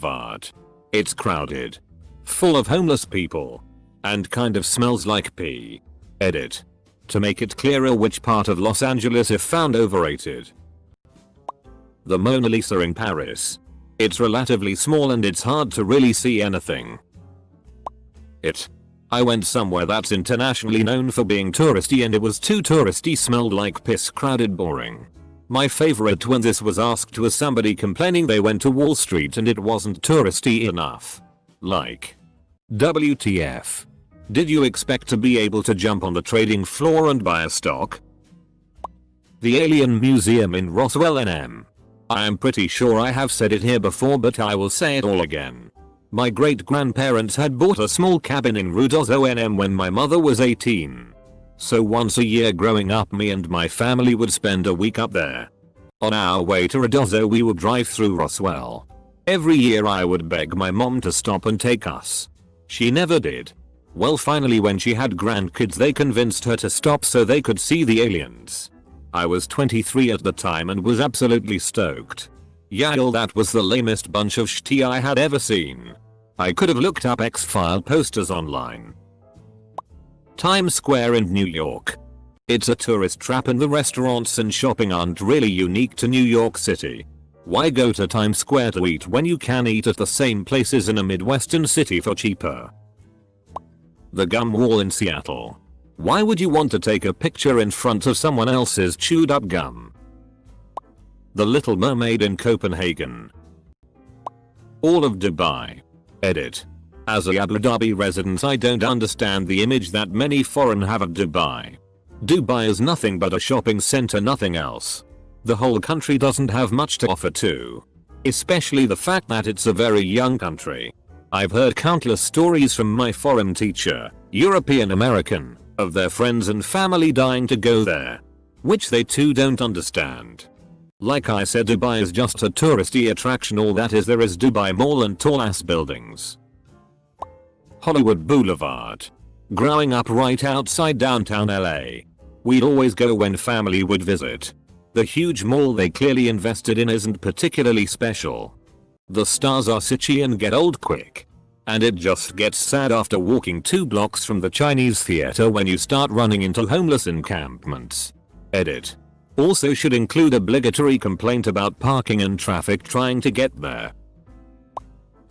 Boulevard. It's crowded. Full of homeless people. And kind of smells like pee. Edit. To make it clearer which part of Los Angeles if found overrated. The Mona Lisa in Paris. It's relatively small and it's hard to really see anything. I went somewhere that's internationally known for being touristy and it was too touristy, smelled like piss, crowded, boring. My favorite when this was asked was somebody complaining they went to Wall Street and it wasn't touristy enough. Like, WTF? Did you expect to be able to jump on the trading floor and buy a stock? The Alien Museum in Roswell, NM. I am pretty sure I have said it here before, but I will say it all again. My great grandparents had bought a small cabin in Ruidoso, NM when my mother was 18. So once a year growing up, me and my family would spend a week up there. On our way to Ruidoso we would drive through Roswell. Every year I would beg my mom to stop and take us. She never did. Well, finally when she had grandkids they convinced her to stop so they could see the aliens. I was 23 at the time and was absolutely stoked. Yael, that was the lamest bunch of shit I had ever seen. I could have looked up X-File posters online. Times Square in New York. It's a tourist trap and the restaurants and shopping aren't really unique to New York City. Why go to Times Square to eat when you can eat at the same places in a Midwestern city for cheaper? The Gum Wall in Seattle. Why would you want to take a picture in front of someone else's chewed up gum? The Little Mermaid in Copenhagen. All of Dubai. Edit. As a Abu Dhabi resident, I don't understand the image that many foreign have of Dubai. Dubai is nothing but a shopping center, nothing else. The whole country doesn't have much to offer too. Especially the fact that it's a very young country. I've heard countless stories from my foreign teacher, European American, of their friends and family dying to go there. Which they too don't understand. Like I said, Dubai is just a touristy attraction. All that is there is Dubai Mall and tall ass buildings. Hollywood Boulevard. Growing up right outside downtown LA. We'd always go when family would visit. The huge mall they clearly invested in isn't particularly special. The stars are sitchy and get old quick. And it just gets sad after walking 2 blocks from the Chinese theater when you start running into homeless encampments. Edit. Also should include obligatory complaint about parking and traffic trying to get there.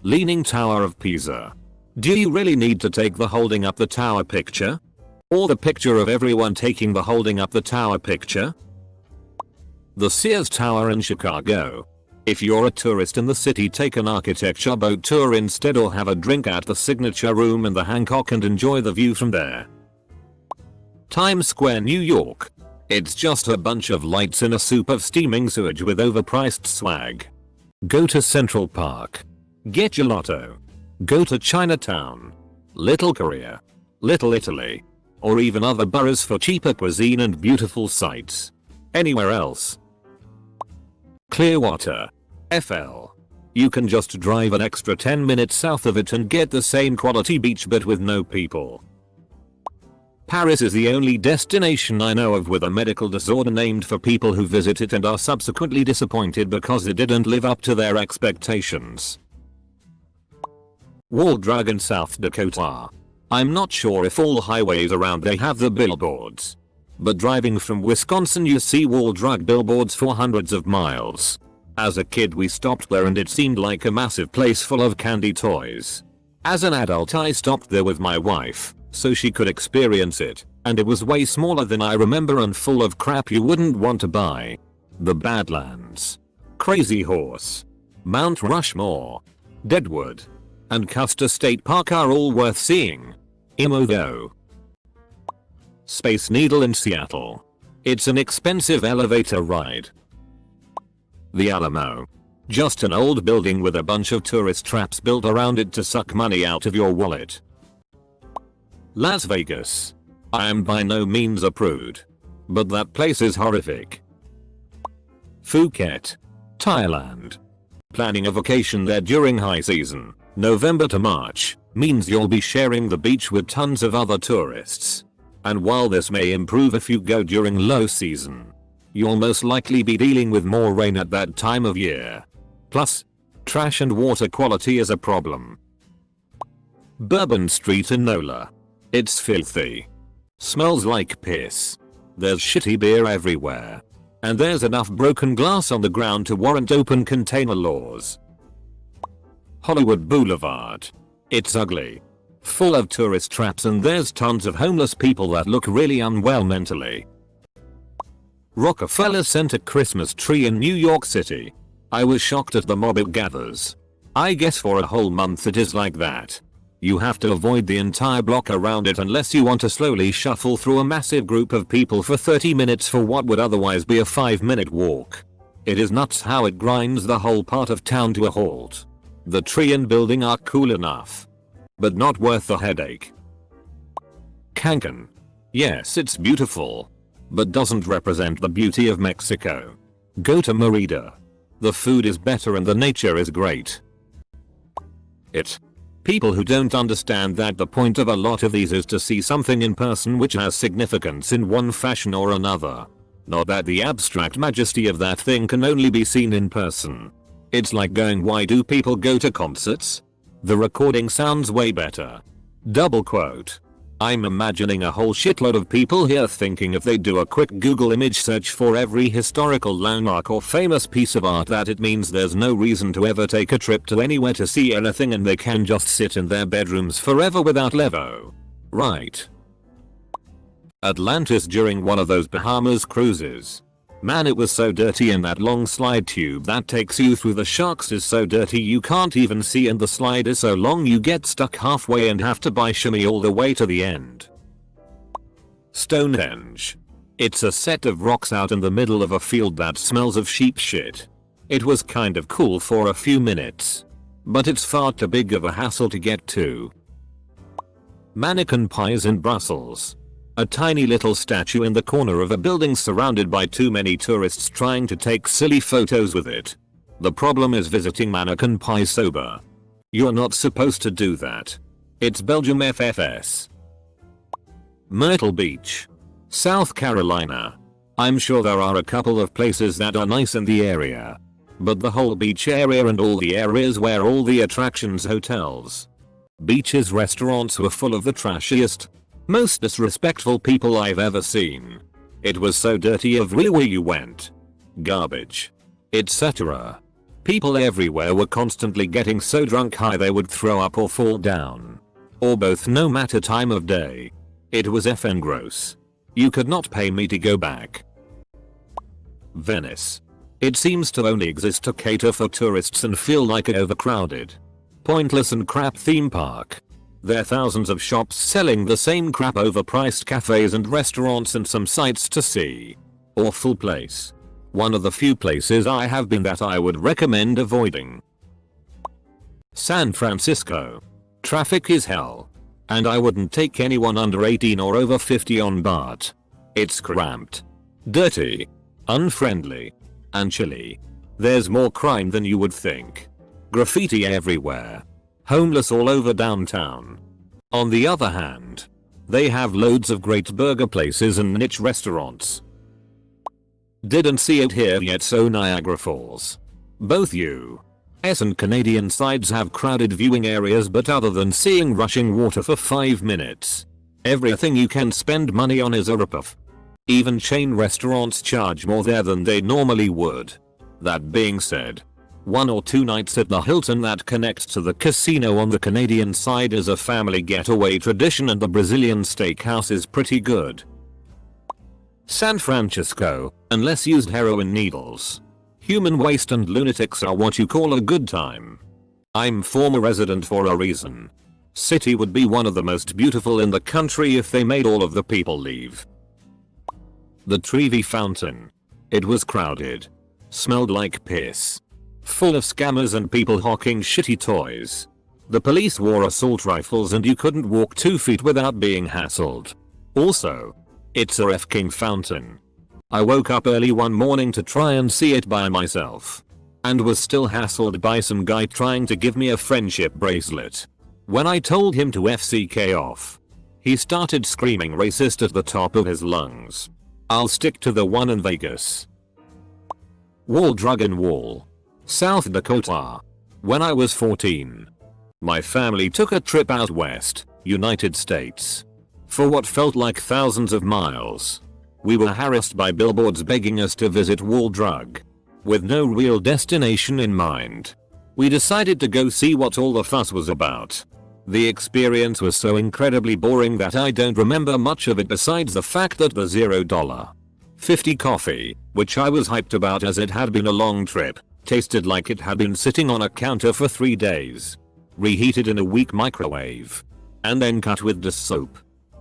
Leaning Tower of Pisa. Do you really need to take the holding up the tower picture? Or the picture of everyone taking the holding up the tower picture? The Sears Tower in Chicago. If you're a tourist in the city, take an architecture boat tour instead or have a drink at the Signature Room in the Hancock and enjoy the view from there. Times Square, New York. It's just a bunch of lights in a soup of steaming sewage with overpriced swag. Go to Central Park. Get gelato. Go to Chinatown. Little Korea. Little Italy. Or even other boroughs for cheaper cuisine and beautiful sights. Anywhere else. Clearwater. FL. You can just drive an extra 10 minutes south of it and get the same quality beach but with no people. Paris is the only destination I know of with a medical disorder named for people who visit it and are subsequently disappointed because it didn't live up to their expectations. Wall Drug in South Dakota. I'm not sure if all highways around there have the billboards. But driving from Wisconsin you see Wall Drug billboards for hundreds of miles. As a kid we stopped there and it seemed like a massive place full of candy toys. As an adult I stopped there with my wife, so she could experience it, and it was way smaller than I remember and full of crap you wouldn't want to buy. The Badlands, Crazy Horse, Mount Rushmore, Deadwood, and Custer State Park are all worth seeing. Imo though. Space Needle in Seattle. It's an expensive elevator ride. The Alamo. Just an old building with a bunch of tourist traps built around it to suck money out of your wallet. Las Vegas. I am by no means a prude. But that place is horrific. Phuket. Thailand. Planning a vacation there during high season, November to March, means you'll be sharing the beach with tons of other tourists. And while this may improve if you go during low season, you'll most likely be dealing with more rain at that time of year. Plus, Trash and water quality is a problem. Bourbon Street in Nola. It's filthy. Smells like piss. There's shitty beer everywhere. And there's enough broken glass on the ground to warrant open container laws. Hollywood Boulevard. It's ugly. Full of tourist traps and there's tons of homeless people that look really unwell mentally. Rockefeller Center Christmas tree in New York City. I was shocked at the mob it gathers. I guess for a whole month it is like that. You have to avoid the entire block around it unless you want to slowly shuffle through a massive group of people for 30 minutes for what would otherwise be a 5-minute walk. It is nuts how it grinds the whole part of town to a halt. The tree and building are cool enough, but not worth the headache. Cancun. Yes, it's beautiful, but doesn't represent the beauty of Mexico. Go to Merida. The food is better and the nature is great. People who don't understand that the point of a lot of these is to see something in person which has significance in one fashion or another. Not that the abstract majesty of that thing can only be seen in person. It's like going, why do people go to concerts? The recording sounds way better. Double quote. I'm imagining a whole shitload of people here thinking if they do a quick Google image search for every historical landmark or famous piece of art that it means there's no reason to ever take a trip to anywhere to see anything and they can just sit in their bedrooms forever without levo. Right. Atlantis during one of those Bahamas cruises. Man, it was so dirty and that long slide tube that takes you through the sharks is so dirty you can't even see and the slide is so long you get stuck halfway and have to shimmy all the way to the end. Stonehenge. It's a set of rocks out in the middle of a field that smells of sheep shit. It was kind of cool for a few minutes, but it's far too big of a hassle to get to. Mannequin pies in Brussels. A tiny little statue in the corner of a building surrounded by too many tourists trying to take silly photos with it. The problem is visiting mannequin pie sober. You're not supposed to do that. It's Belgium FFS. Myrtle Beach. South Carolina. I'm sure there are a couple of places that are nice in the area, but the whole beach area and all the areas where all the attractions, hotels, beaches, restaurants were full of the trashiest, most disrespectful people I've ever seen. It was so dirty everywhere you went. Garbage. Etc. People everywhere were constantly getting so drunk high they would throw up or fall down. Or both, no matter time of day. It was effing gross. You could not pay me to go back. Venice. It seems to only exist to cater for tourists and feel like an overcrowded, pointless and crap theme park. There are thousands of shops selling the same crap, overpriced cafes and restaurants and some sights to see. Awful place. One of the few places I have been that I would recommend avoiding. San Francisco. Traffic is hell. And I wouldn't take anyone under 18 or over 50 on BART. It's cramped, dirty, unfriendly, and chilly. There's more crime than you would think. Graffiti everywhere. Homeless all over downtown. On the other hand, they have loads of great burger places and niche restaurants. Didn't see it here yet, so Niagara Falls. Both US and Canadian sides have crowded viewing areas, but other than seeing rushing water for 5 minutes, everything you can spend money on is a ripoff. Even chain restaurants charge more there than they normally would. That being said, 1 or 2 nights at the Hilton that connects to the casino on the Canadian side is a family getaway tradition, and the Brazilian steakhouse is pretty good. San Francisco, unless used heroin needles, human waste and lunatics are what you call a good time. I'm former resident for a reason. City would be one of the most beautiful in the country if they made all of the people leave. The Trevi Fountain. It was crowded. Smelled like piss. Full of scammers and people hawking shitty toys. The police wore assault rifles and you couldn't walk 2 feet without being hassled. Also, it's a f***ing fountain. I woke up early one morning to try and see it by myself, and was still hassled by some guy trying to give me a friendship bracelet. When I told him to FCK off, he started screaming racist at the top of his lungs. I'll stick to the one in Vegas. Wall Dragon Wall. South Dakota. When I was 14, my family took a trip out west, United States. For what felt like thousands of miles. We were harassed by billboards begging us to visit Wall Drug. With no real destination in mind, we decided to go see what all the fuss was about. The experience was so incredibly boring that I don't remember much of it besides the fact that the $0.50 coffee, which I was hyped about as it had been a long trip, tasted like it had been sitting on a counter for 3 days. Reheated in a weak microwave. And then cut with dish soap.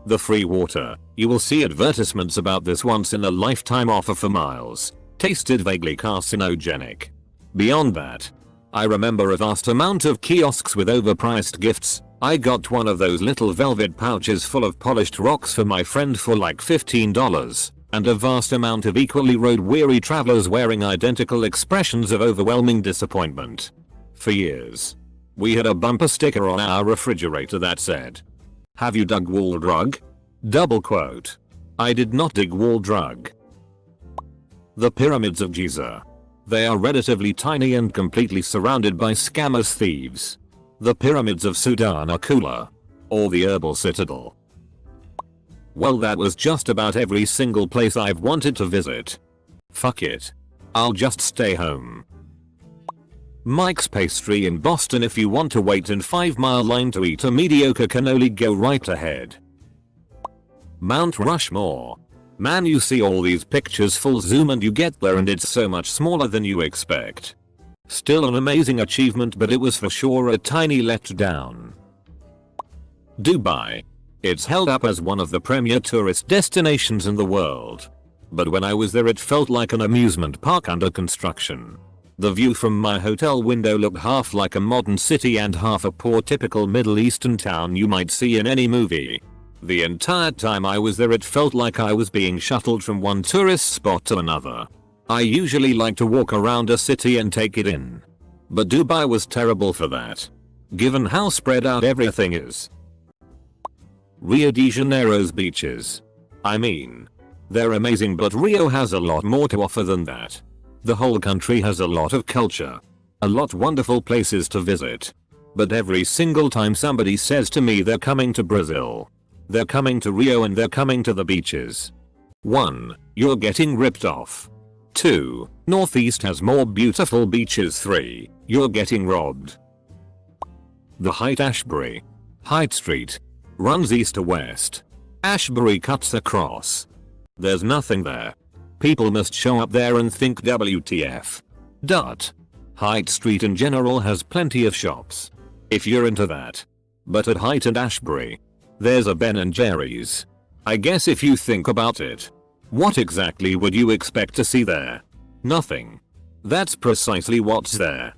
The free water, you will see advertisements about this once in a lifetime offer for miles, tasted vaguely carcinogenic. Beyond that, I remember a vast amount of kiosks with overpriced gifts. I got one of those little velvet pouches full of polished rocks for my friend for like $15, and a vast amount of equally road-weary travelers wearing identical expressions of overwhelming disappointment. For years, we had a bumper sticker on our refrigerator that said, "Have you dug Wall Drug?" Double quote. I did not dig Wall Drug. The Pyramids of Giza. They are relatively tiny and completely surrounded by scammers thieves. The Pyramids of Sudan are cooler. Or the Herbal Citadel. Well, that was just about every single place I've wanted to visit. Fuck it. I'll just stay home. Mike's Pastry in Boston. If you want to wait in 5-mile line to eat a mediocre cannoli, go right ahead. Mount Rushmore. Man, you see all these pictures full zoom and you get there and it's so much smaller than you expect. Still an amazing achievement, but it was for sure a tiny letdown. Dubai. It's held up as one of the premier tourist destinations in the world. But when I was there it felt like an amusement park under construction. The view from my hotel window looked half like a modern city and half a poor typical Middle Eastern town you might see in any movie. The entire time I was there it felt like I was being shuttled from one tourist spot to another. I usually like to walk around a city and take it in. But Dubai was terrible for that. Given how spread out everything is. Rio de Janeiro's beaches. I mean, they're amazing, but Rio has a lot more to offer than that. The whole country has a lot of culture. A lot wonderful places to visit. But every single time somebody says to me they're coming to Brazil, they're coming to Rio, and they're coming to the beaches. 1. You're getting ripped off. 2. Northeast has more beautiful beaches. 3. You're getting robbed. The Haight-Ashbury. Haight Street. Runs east to west. Ashbury cuts across. There's nothing there. People must show up there and think WTF. Haight Street in general has plenty of shops. If you're into that. But at Haight and Ashbury, there's a Ben & Jerry's. I guess if you think about it. What exactly would you expect to see there? Nothing. That's precisely what's there.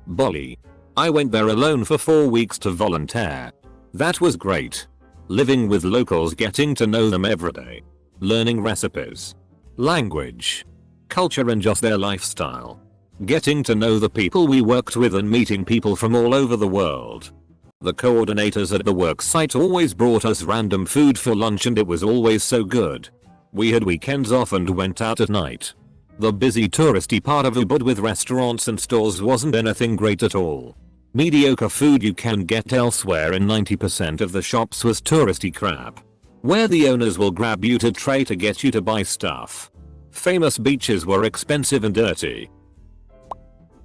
Bali. I went there alone for 4 weeks to volunteer. That was great. Living with locals, getting to know them every day. Learning recipes. Language. Culture and just their lifestyle. Getting to know the people we worked with and meeting people from all over the world. The coordinators at the work site always brought us random food for lunch and it was always so good. We had weekends off and went out at night. The busy touristy part of Ubud with restaurants and stores wasn't anything great at all. Mediocre food you can get elsewhere in 90% of the shops was touristy crap. Where the owners will grab you to try to get you to buy stuff. Famous beaches were expensive and dirty.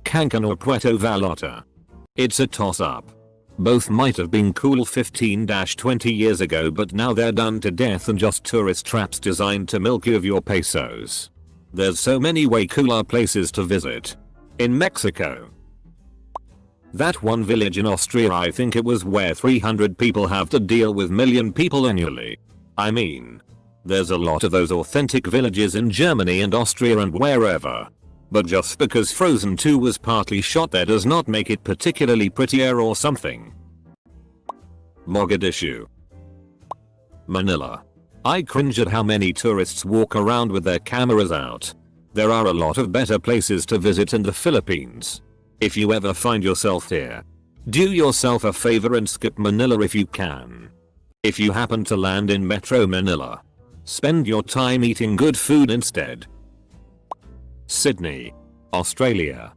Cancun or Puerto Vallarta. It's a toss-up. Both might have been cool 15-20 years ago, but now they're done to death and just tourist traps designed to milk you of your pesos. There's so many way cooler places to visit. In Mexico. That one village in Austria, I think it was, where 300 people have to deal with million people annually. I mean, there's a lot of those authentic villages in Germany and Austria and wherever. But just because Frozen 2 was partly shot there does not make it particularly prettier or something. Mogadishu. Manila. I cringe at how many tourists walk around with their cameras out. There are a lot of better places to visit in the Philippines. If you ever find yourself here, do yourself a favor and skip Manila if you can. If you happen to land in Metro Manila, spend your time eating good food instead. Sydney. Australia.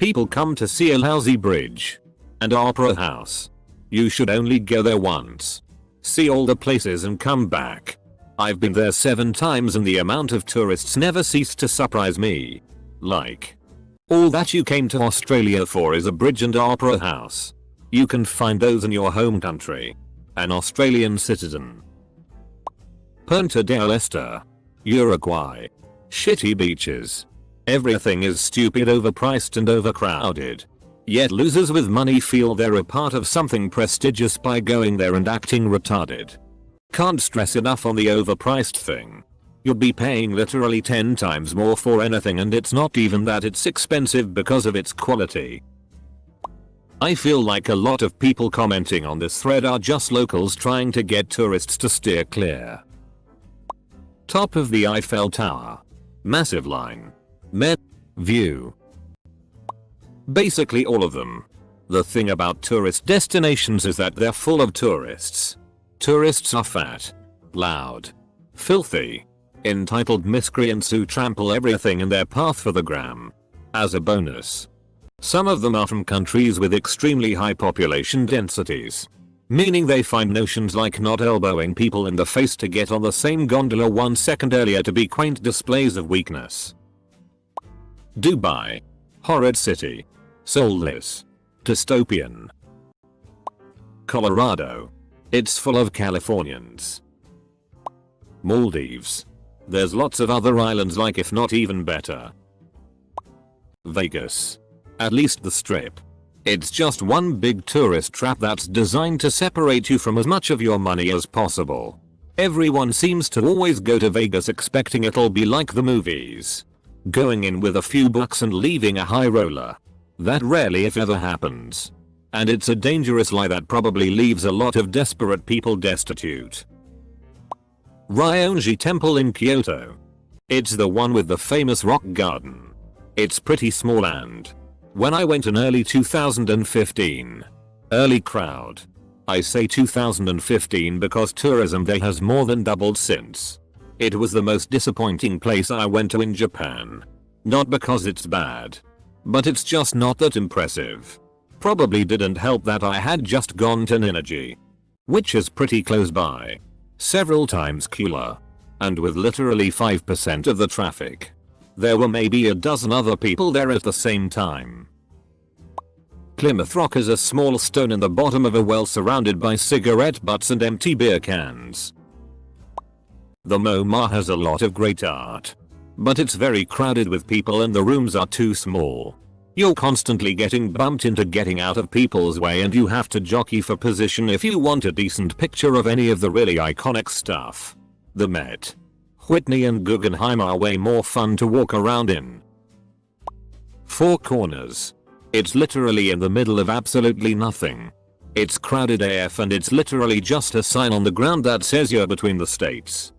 People come to see a lousy bridge and opera house. You should only go there once. See all the places and come back. I've been there 7 times and the amount of tourists never ceased to surprise me. Like, all that you came to Australia for is a bridge and opera house. You can find those in your home country. An Australian citizen. Punta del Este, Uruguay. Shitty beaches. Everything is stupid, overpriced and overcrowded. Yet losers with money feel they're a part of something prestigious by going there and acting retarded. Can't stress enough on the overpriced thing. You'll be paying literally 10 times more for anything, and it's not even that it's expensive because of its quality. I feel like a lot of people commenting on this thread are just locals trying to get tourists to steer clear. Top of the Eiffel Tower. Massive line. View. Basically all of them. The thing about tourist destinations is that they're full of tourists. Tourists are fat, loud, filthy, entitled miscreants who trample everything in their path for the gram. As a bonus, some of them are from countries with extremely high population densities, meaning they find notions like not elbowing people in the face to get on the same gondola 1 second earlier to be quaint displays of weakness. Dubai. Horrid city. Soulless. Dystopian. Colorado. It's full of Californians. Maldives. There's lots of other islands like, if not even better. Vegas. At least the Strip. It's just one big tourist trap that's designed to separate you from as much of your money as possible. Everyone seems to always go to Vegas expecting it'll be like the movies. Going in with a few bucks and leaving a high roller. That rarely if ever happens. And it's a dangerous lie that probably leaves a lot of desperate people destitute. Ryoanji Temple in Kyoto. It's the one with the famous rock garden. It's pretty small, and when I went in early 2015, early crowd. I say 2015 because tourism there has more than doubled since. It was the most disappointing place I went to in Japan. Not because it's bad, but it's just not that impressive. Probably didn't help that I had just gone to Ninigi, which is pretty close by, several times cooler, and with literally 5% of the traffic. There were maybe a dozen other people there at the same time. Plymouth Rock is a small stone in the bottom of a well surrounded by cigarette butts and empty beer cans. The MoMA has a lot of great art, but it's very crowded with people and the rooms are too small. You're constantly getting bumped into getting out of people's way, and you have to jockey for position if you want a decent picture of any of the really iconic stuff. The Met, Whitney and Guggenheim are way more fun to walk around in. Four Corners. It's literally in the middle of absolutely nothing. It's crowded AF and it's literally just a sign on the ground that says you're between the states.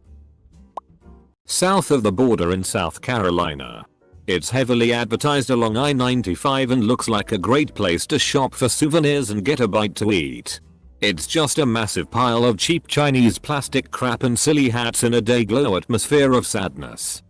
South of the border in South Carolina. It's heavily advertised along I-95 and looks like a great place to shop for souvenirs and get a bite to eat. It's just a massive pile of cheap Chinese plastic crap and silly hats in a day-glow atmosphere of sadness.